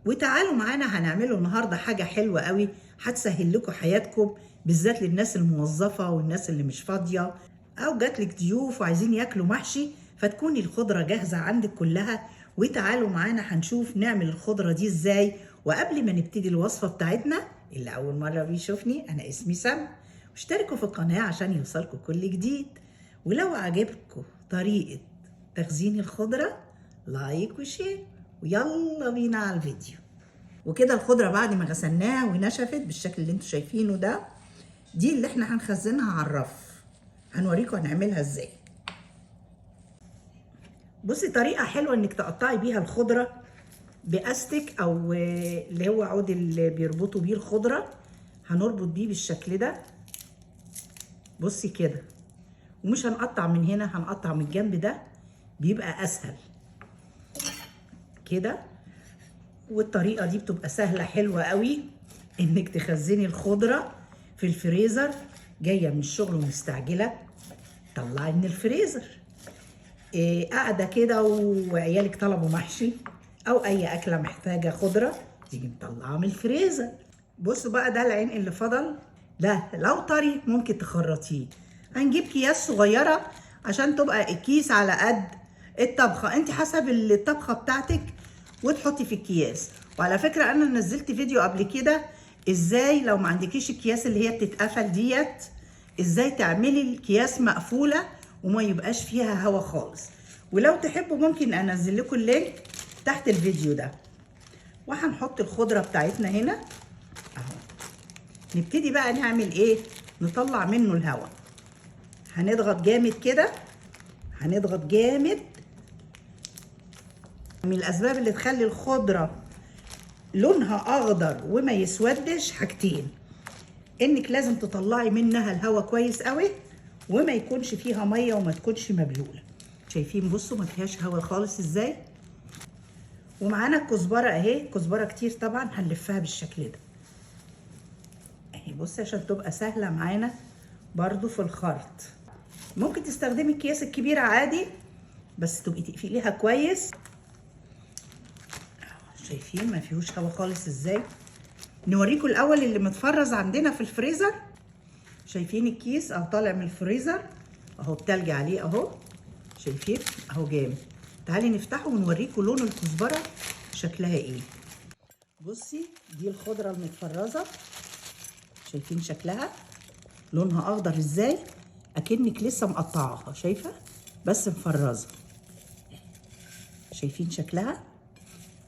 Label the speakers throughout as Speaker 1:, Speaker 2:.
Speaker 1: وتعالوا معانا هنعمله النهارده حاجه حلوه قوي هتسهل لكم حياتكم، بالذات للناس الموظفه والناس اللي مش فاضيه، او جاتلك ضيوف وعايزين ياكلوا محشي فتكون الخضره جاهزه عندك كلها. وتعالوا معانا هنشوف نعمل الخضره دي ازاي. وقبل ما نبتدي الوصفه بتاعتنا، اللي اول مره بيشوفني انا اسمي سما، واشتركوا في القناه عشان يوصلكم كل جديد. ولو عجبكم طريقه تخزين الخضره لايك وشير، ويلا بينا على الفيديو. وكده الخضره بعد ما غسلناها ونشفت بالشكل اللي انتوا شايفينه ده، دي اللي احنا هنخزنها على الرف. هنوريكم هنعملها ازاي. بصي، طريقه حلوه انك تقطعي بيها الخضره باستك، او اللي هو عود اللي بيربطوا بيه الخضره. هنربط بيه بالشكل ده، بصي كده. ومش هنقطع من هنا، هنقطع من الجنب ده، بيبقى اسهل كده. والطريقه دي بتبقى سهله حلوه قوي انك تخزني الخضره في الفريزر. جايه من الشغل ومستعجله، طلعي من الفريزر. قاعده كده وعيالك طلبوا محشي او اي اكله محتاجه خضره، تيجي مطلعها من الفريزر. بصوا بقى، ده العين اللي فضل ده لو طري ممكن تخرطيه. هنجيب اكياس صغيره عشان تبقى الكيس على قد الطبخه، انت حسب الطبخه بتاعتك وتحطي في الكياس. وعلى فكره انا نزلت فيديو قبل كده ازاي لو ما عندكيش الكياس اللي هي بتتقفل ديت، ازاي تعملي الكياس مقفوله وما يبقاش فيها هوا خالص. ولو تحبوا ممكن انزل لكم اللينك تحت الفيديو ده. وهنحط الخضره بتاعتنا هنا اهو. نبتدي بقى نعمل ايه؟ نطلع منه الهوا. هنضغط جامد كده، هنضغط جامد. من الاسباب اللي تخلي الخضره لونها اخضر وما يسودش حاجتين: انك لازم تطلعي منها الهوا كويس قوي، وما يكونش فيها ميه وما تكونش مبلوله. شايفين؟ بصوا ما فيهاش هوا خالص ازاي. ومعانا الكزبره اهي، كزبره كتير طبعا، هنلفها بالشكل ده اهي. بصي عشان تبقى سهله معانا برضو في الخرط. ممكن تستخدمي الكياس الكبيره عادي، بس تبقي تقفليها كويس. شايفين ما فيهوش هوا خالص ازاي. نوريكم الاول اللي متفرز عندنا في الفريزر. شايفين الكيس اهو طالع من الفريزر اهو، التلج عليه اهو، شايفين اهو جامد. تعالي نفتحه ونوريكم لون الكزبره شكلها ايه. بصي دي الخضره المتفرزه، شايفين شكلها لونها اخضر ازاي، اكنك لسه مقطعاها، شايفه؟ بس مفرزه. شايفين شكلها؟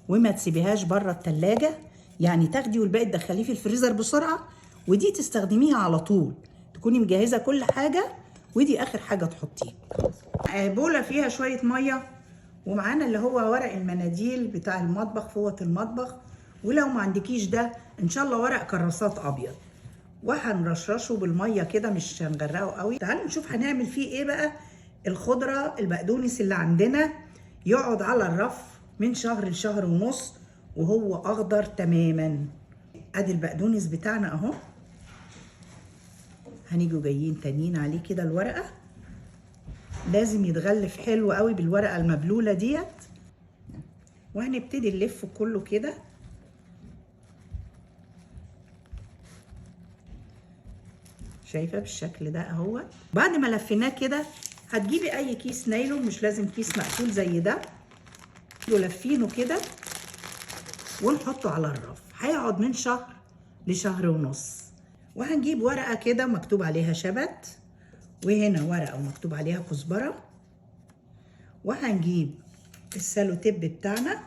Speaker 1: وما تسيبيهاش بره التلاجة، يعني تاخدي والباقي تدخليه في الفريزر بسرعه، ودي تستخدميها على طول. تكوني مجهزه كل حاجه، ودي اخر حاجه تحطيها. بوله فيها شويه ميه، ومعانا اللي هو ورق المناديل بتاع المطبخ، فوط المطبخ. ولو ما عندكيش ده ان شاء الله ورق كراسات ابيض، وهنرشرشه بالميه كده، مش هنغرقه قوي. تعالوا نشوف هنعمل فيه ايه بقى. الخضره البقدونس اللي عندنا يقعد على الرف من شهر لشهر ونص وهو اخضر تماما. ادي البقدونس بتاعنا اهو. هنيجوا جايين تانيين عليه كده الورقه، لازم يتغلف حلو قوي بالورقه المبلوله ديت. وهنبتدي نلفه كله كده. شايفه بالشكل ده اهو. بعد ما لفيناه كده هتجيبي اي كيس نايلون، مش لازم كيس مقفول زي ده، ولفينه كده ونحطه على الرف. هيقعد من شهر لشهر ونص. وهنجيب ورقه كده مكتوب عليها شبت، وهنا ورقه ومكتوب عليها كزبره. وهنجيب السالو تيب بتاعنا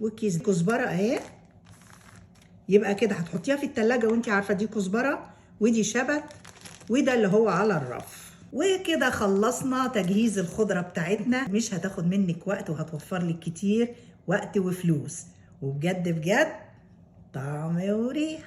Speaker 1: وكيس كزبره اهي. يبقى كده هتحطيها في التلاجة وانت عارفه دي كزبره ودي شبت، وده اللي هو على الرف. وكده خلصنا تجهيز الخضره بتاعتنا. مش هتاخد منك وقت، وهتوفر لك كتير وقت وفلوس، وبجد بجد طعم وريحه.